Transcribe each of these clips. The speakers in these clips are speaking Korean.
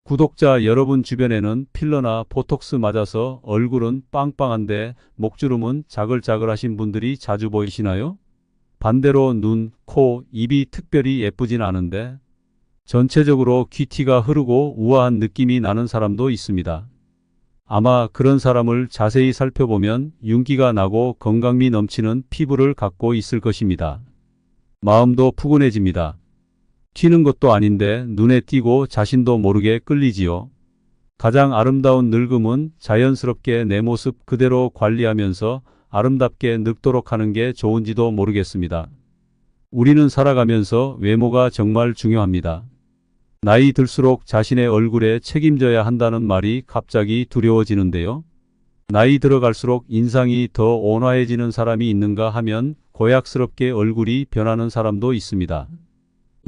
구독자 여러분 주변에는 필러나 보톡스 맞아서 얼굴은 빵빵한데 목주름은 자글자글하신 분들이 자주 보이시나요? 반대로 눈, 코, 입이 특별히 예쁘진 않은데 전체적으로 귀티가 흐르고 우아한 느낌이 나는 사람도 있습니다. 아마 그런 사람을 자세히 살펴보면 윤기가 나고 건강미 넘치는 피부를 갖고 있을 것입니다. 마음도 푸근해집니다. 튀는 것도 아닌데 눈에 띄고 자신도 모르게 끌리지요. 가장 아름다운 늙음은 자연스럽게 내 모습 그대로 관리하면서 아름답게 늙도록 하는 게 좋은지도 모르겠습니다. 우리는 살아가면서 외모가 정말 중요합니다. 나이 들수록 자신의 얼굴에 책임져야 한다는 말이 갑자기 두려워지는데요. 나이 들어갈수록 인상이 더 온화해지는 사람이 있는가 하면 고약스럽게 얼굴이 변하는 사람도 있습니다.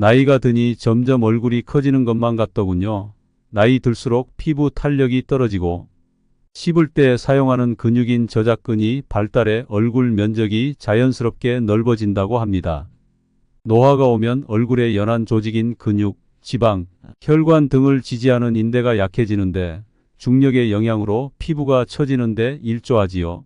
나이가 드니 점점 얼굴이 커지는 것만 같더군요. 나이 들수록 피부 탄력이 떨어지고 씹을 때 사용하는 근육인 저작근이 발달해 얼굴 면적이 자연스럽게 넓어진다고 합니다. 노화가 오면 얼굴의 연한 조직인 근육, 지방, 혈관 등을 지지하는 인대가 약해지는데 중력의 영향으로 피부가 처지는데 일조하지요.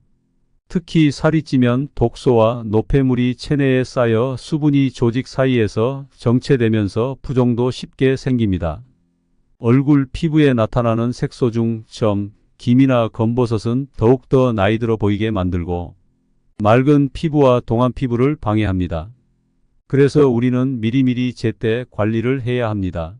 특히 살이 찌면 독소와 노폐물이 체내에 쌓여 수분이 조직 사이에서 정체되면서 부종도 쉽게 생깁니다. 얼굴 피부에 나타나는 색소 중 점, 김이나 검버섯은 더욱더 나이 들어 보이게 만들고 맑은 피부와 동안 피부를 방해합니다. 그래서 우리는 미리미리 제때 관리를 해야 합니다.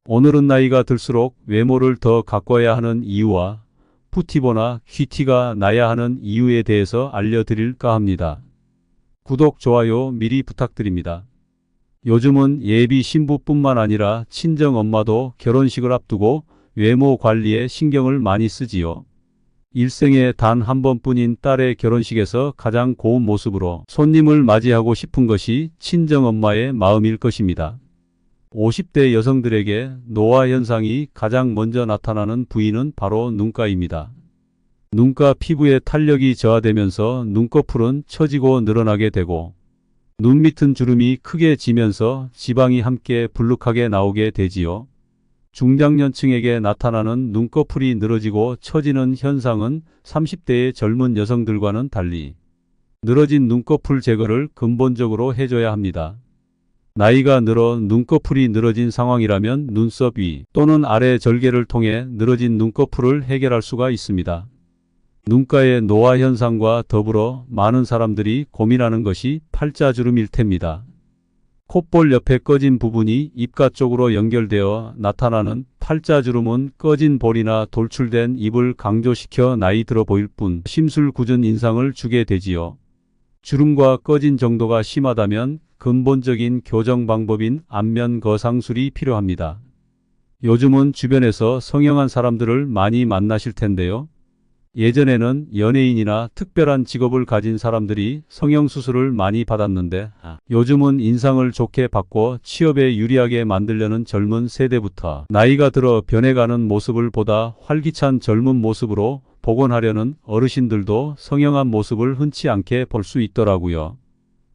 오늘은 나이가 들수록 외모를 더 가꿔야 하는 이유와 푸티보나 귀티가 나야 하는 이유에 대해서 알려드릴까 합니다. 구독, 좋아요 미리 부탁드립니다. 요즘은 예비 신부뿐만 아니라 친정엄마도 결혼식을 앞두고 외모 관리에 신경을 많이 쓰지요. 일생에 단 한 번뿐인 딸의 결혼식에서 가장 고운 모습으로 손님을 맞이하고 싶은 것이 친정엄마의 마음일 것입니다. 50대 여성들에게 노화 현상이 가장 먼저 나타나는 부위는 바로 눈가입니다. 눈가 피부의 탄력이 저하되면서 눈꺼풀은 처지고 늘어나게 되고 눈 밑은 주름이 크게 지면서 지방이 함께 불룩하게 나오게 되지요. 중장년층에게 나타나는 눈꺼풀이 늘어지고 처지는 현상은 30대의 젊은 여성들과는 달리 늘어진 눈꺼풀 제거를 근본적으로 해줘야 합니다. 나이가 늘어 눈꺼풀이 늘어진 상황이라면 눈썹 위 또는 아래 절개를 통해 늘어진 눈꺼풀을 해결할 수가 있습니다. 눈가의 노화 현상과 더불어 많은 사람들이 고민하는 것이 팔자주름일 테입니다. 콧볼 옆에 꺼진 부분이 입가 쪽으로 연결되어 나타나는 팔자주름은 꺼진 볼이나 돌출된 입을 강조시켜 나이 들어 보일 뿐 심술궂은 인상을 주게 되지요. 주름과 꺼진 정도가 심하다면 근본적인 교정 방법인 안면 거상술이 필요합니다. 요즘은 주변에서 성형한 사람들을 많이 만나실 텐데요. 예전에는 연예인이나 특별한 직업을 가진 사람들이 성형수술을 많이 받았는데 요즘은 인상을 좋게 바꿔 취업에 유리하게 만들려는 젊은 세대부터 나이가 들어 변해가는 모습을 보다 활기찬 젊은 모습으로 복원하려는 어르신들도 성형한 모습을 흔치 않게 볼 수 있더라고요.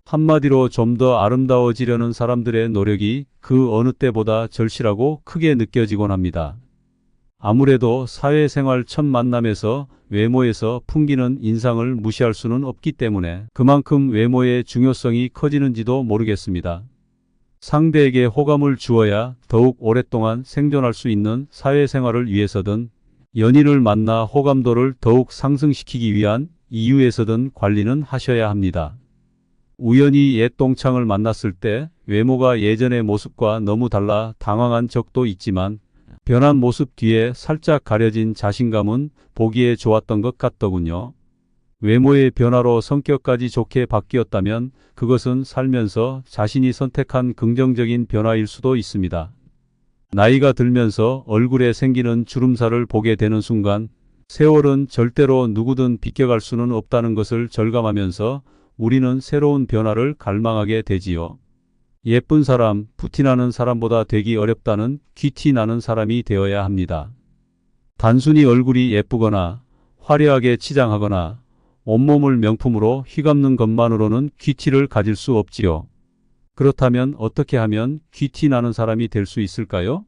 한마디로 좀 더 아름다워지려는 사람들의 노력이 그 어느 때보다 절실하고 크게 느껴지곤 합니다. 아무래도 사회생활 첫 만남에서 외모에서 풍기는 인상을 무시할 수는 없기 때문에 그만큼 외모의 중요성이 커지는지도 모르겠습니다. 상대에게 호감을 주어야 더욱 오랫동안 생존할 수 있는 사회생활을 위해서든 연인을 만나 호감도를 더욱 상승시키기 위한 이유에서든 관리는 하셔야 합니다. 우연히 옛 동창을 만났을 때 외모가 예전의 모습과 너무 달라 당황한 적도 있지만 변한 모습 뒤에 살짝 가려진 자신감은 보기에 좋았던 것 같더군요. 외모의 변화로 성격까지 좋게 바뀌었다면 그것은 살면서 자신이 선택한 긍정적인 변화일 수도 있습니다. 나이가 들면서 얼굴에 생기는 주름살을 보게 되는 순간 세월은 절대로 누구든 비껴갈 수는 없다는 것을 절감하면서 우리는 새로운 변화를 갈망하게 되지요. 예쁜 사람, 푸티나는 사람보다 되기 어렵다는 귀티 나는 사람이 되어야 합니다. 단순히 얼굴이 예쁘거나 화려하게 치장하거나 온몸을 명품으로 휘감는 것만으로는 귀티를 가질 수 없지요. 그렇다면 어떻게 하면 귀티 나는 사람이 될 수 있을까요?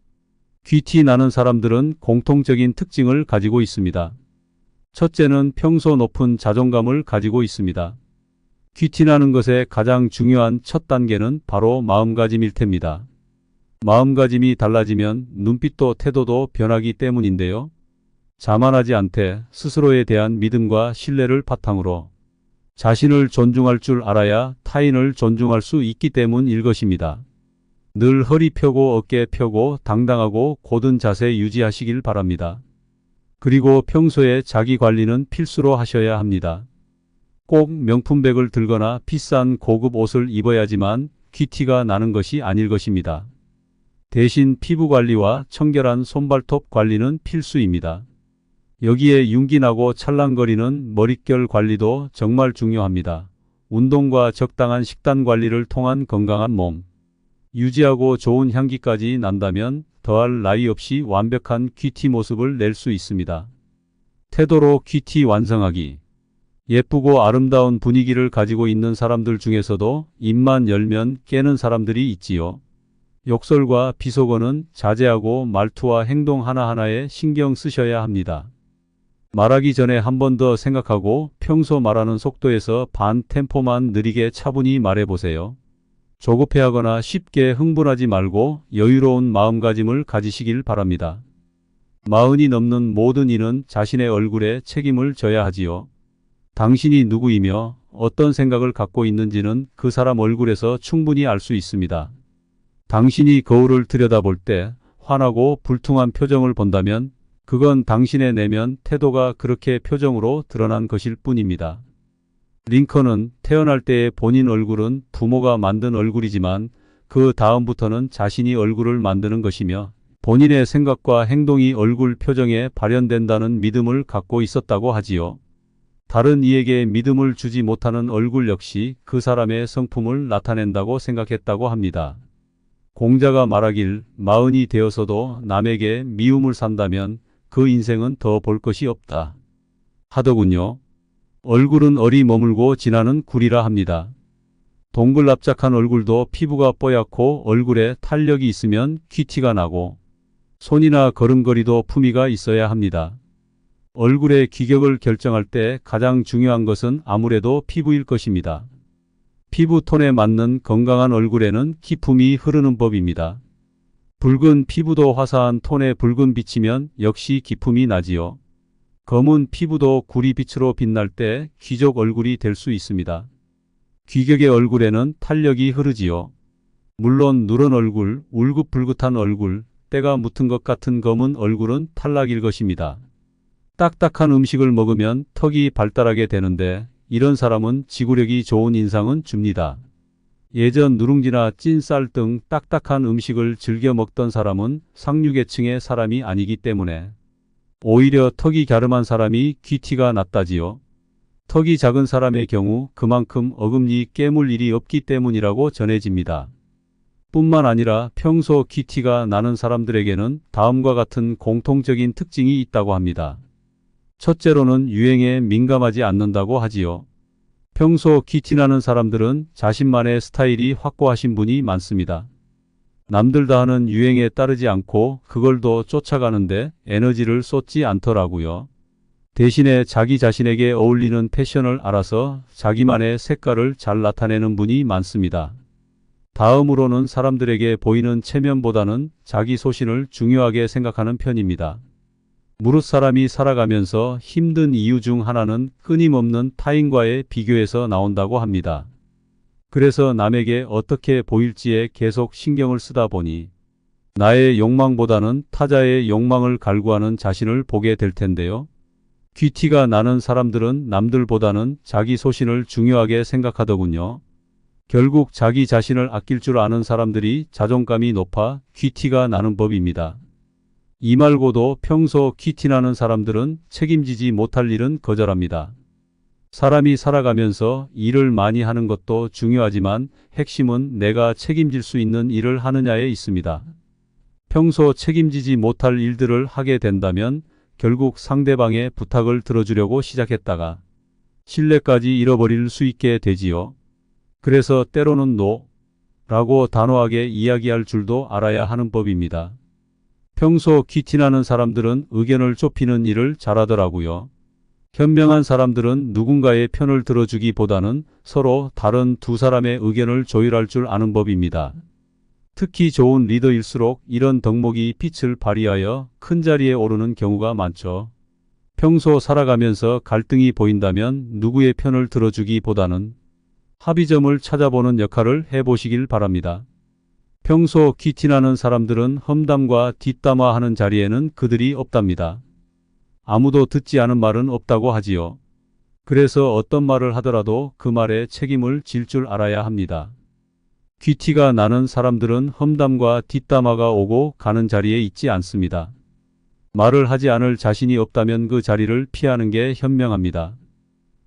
귀티 나는 사람들은 공통적인 특징을 가지고 있습니다. 첫째는 평소 높은 자존감을 가지고 있습니다. 귀티 나는 것의 가장 중요한 첫 단계는 바로 마음가짐일 텐니다. 마음가짐이 달라지면 눈빛도 태도도 변하기 때문인데요. 자만하지 않되 스스로에 대한 믿음과 신뢰를 바탕으로 자신을 존중할 줄 알아야 타인을 존중할 수 있기 때문일 것입니다. 늘 허리 펴고 어깨 펴고 당당하고 곧은 자세 유지하시길 바랍니다. 그리고 평소에 자기 관리는 필수로 하셔야 합니다. 꼭 명품백을 들거나 비싼 고급 옷을 입어야지만 귀티가 나는 것이 아닐 것입니다. 대신 피부 관리와 청결한 손발톱 관리는 필수입니다. 여기에 윤기 나고 찰랑거리는 머릿결 관리도 정말 중요합니다. 운동과 적당한 식단 관리를 통한 건강한 몸 유지하고 좋은 향기까지 난다면 더할 나위 없이 완벽한 귀티 모습을 낼 수 있습니다. 태도로 귀티 완성하기. 예쁘고 아름다운 분위기를 가지고 있는 사람들 중에서도 입만 열면 깨는 사람들이 있지요. 욕설과 비속어는 자제하고 말투와 행동 하나하나에 신경 쓰셔야 합니다. 말하기 전에 한 번 더 생각하고 평소 말하는 속도에서 반 템포만 느리게 차분히 말해보세요. 조급해하거나 쉽게 흥분하지 말고 여유로운 마음가짐을 가지시길 바랍니다. 40이 넘는 모든 이는 자신의 얼굴에 책임을 져야 하지요. 당신이 누구이며 어떤 생각을 갖고 있는지는 그 사람 얼굴에서 충분히 알 수 있습니다. 당신이 거울을 들여다볼 때 화나고 불퉁한 표정을 본다면 그건 당신의 내면 태도가 그렇게 표정으로 드러난 것일 뿐입니다. 링컨은 태어날 때의 본인 얼굴은 부모가 만든 얼굴이지만 그 다음부터는 자신이 얼굴을 만드는 것이며 본인의 생각과 행동이 얼굴 표정에 발현된다는 믿음을 갖고 있었다고 하지요. 다른 이에게 믿음을 주지 못하는 얼굴 역시 그 사람의 성품을 나타낸다고 생각했다고 합니다. 공자가 말하길 40이 되어서도 남에게 미움을 산다면 그 인생은 더 볼 것이 없다 하더군요. 얼굴은 얼이 머물고 지나는 굴이라 합니다. 동글납작한 얼굴도 피부가 뽀얗고 얼굴에 탄력이 있으면 귀티가 나고 손이나 걸음걸이도 품위가 있어야 합니다. 얼굴의 귀격을 결정할 때 가장 중요한 것은 아무래도 피부일 것입니다. 피부 톤에 맞는 건강한 얼굴에는 기품이 흐르는 법입니다. 붉은 피부도 화사한 톤의 붉은 빛이면 역시 기품이 나지요. 검은 피부도 구리빛으로 빛날 때 귀족 얼굴이 될 수 있습니다. 귀격의 얼굴에는 탄력이 흐르지요. 물론 누런 얼굴, 울긋불긋한 얼굴, 때가 묻은 것 같은 검은 얼굴은 탈락일 것입니다. 딱딱한 음식을 먹으면 턱이 발달하게 되는데 이런 사람은 지구력이 좋은 인상은 줍니다. 예전 누룽지나 찐 쌀 등 딱딱한 음식을 즐겨 먹던 사람은 상류계층의 사람이 아니기 때문에 오히려 턱이 갸름한 사람이 귀티가 낫다지요. 턱이 작은 사람의 경우 그만큼 어금니 깨물 일이 없기 때문이라고 전해집니다. 뿐만 아니라 평소 귀티가 나는 사람들에게는 다음과 같은 공통적인 특징이 있다고 합니다. 첫째로는 유행에 민감하지 않는다고 하지요. 평소 귀티 나는 사람들은 자신만의 스타일이 확고하신 분이 많습니다. 남들 다 하는 유행에 따르지 않고 그걸도 쫓아가는데 에너지를 쏟지 않더라고요. 대신에 자기 자신에게 어울리는 패션을 알아서 자기만의 색깔을 잘 나타내는 분이 많습니다. 다음으로는 사람들에게 보이는 체면보다는 자기 소신을 중요하게 생각하는 편입니다. 무릇 사람이 살아가면서 힘든 이유 중 하나는 끊임없는 타인과의 비교에서 나온다고 합니다. 그래서 남에게 어떻게 보일지에 계속 신경을 쓰다 보니 나의 욕망보다는 타자의 욕망을 갈구하는 자신을 보게 될 텐데요. 귀티가 나는 사람들은 남들보다는 자기 소신을 중요하게 생각하더군요. 결국 자기 자신을 아낄 줄 아는 사람들이 자존감이 높아 귀티가 나는 법입니다. 이 말고도 평소 귀티 나는 사람들은 책임지지 못할 일은 거절합니다. 사람이 살아가면서 일을 많이 하는 것도 중요하지만 핵심은 내가 책임질 수 있는 일을 하느냐에 있습니다. 평소 책임지지 못할 일들을 하게 된다면 결국 상대방의 부탁을 들어주려고 시작했다가 신뢰까지 잃어버릴 수 있게 되지요. 그래서 때로는 노 라고 단호하게 이야기할 줄도 알아야 하는 법입니다. 평소 귀티나는 사람들은 의견을 좁히는 일을 잘하더라고요. 현명한 사람들은 누군가의 편을 들어주기보다는 서로 다른 두 사람의 의견을 조율할 줄 아는 법입니다. 특히 좋은 리더일수록 이런 덕목이 빛을 발휘하여 큰 자리에 오르는 경우가 많죠. 평소 살아가면서 갈등이 보인다면 누구의 편을 들어주기보다는 합의점을 찾아보는 역할을 해보시길 바랍니다. 평소 귀티나는 사람들은 험담과 뒷담화하는 자리에는 그들이 없답니다. 아무도 듣지 않은 말은 없다고 하지요. 그래서 어떤 말을 하더라도 그 말에 책임을 질 줄 알아야 합니다. 귀티가 나는 사람들은 험담과 뒷담화가 오고 가는 자리에 있지 않습니다. 말을 하지 않을 자신이 없다면 그 자리를 피하는 게 현명합니다.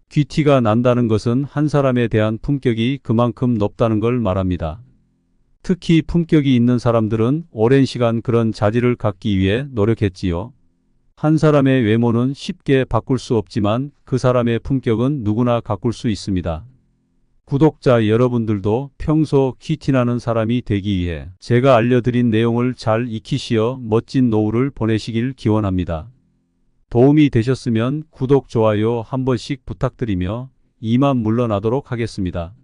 귀티가 난다는 것은 한 사람에 대한 품격이 그만큼 높다는 걸 말합니다. 특히 품격이 있는 사람들은 오랜 시간 그런 자질을 갖기 위해 노력했지요. 한 사람의 외모는 쉽게 바꿀 수 없지만 그 사람의 품격은 누구나 가꿀 수 있습니다. 구독자 여러분들도 평소 귀티나는 사람이 되기 위해 제가 알려드린 내용을 잘 익히시어 멋진 노후를 보내시길 기원합니다. 도움이 되셨으면 구독, 좋아요 한 번씩 부탁드리며 이만 물러나도록 하겠습니다.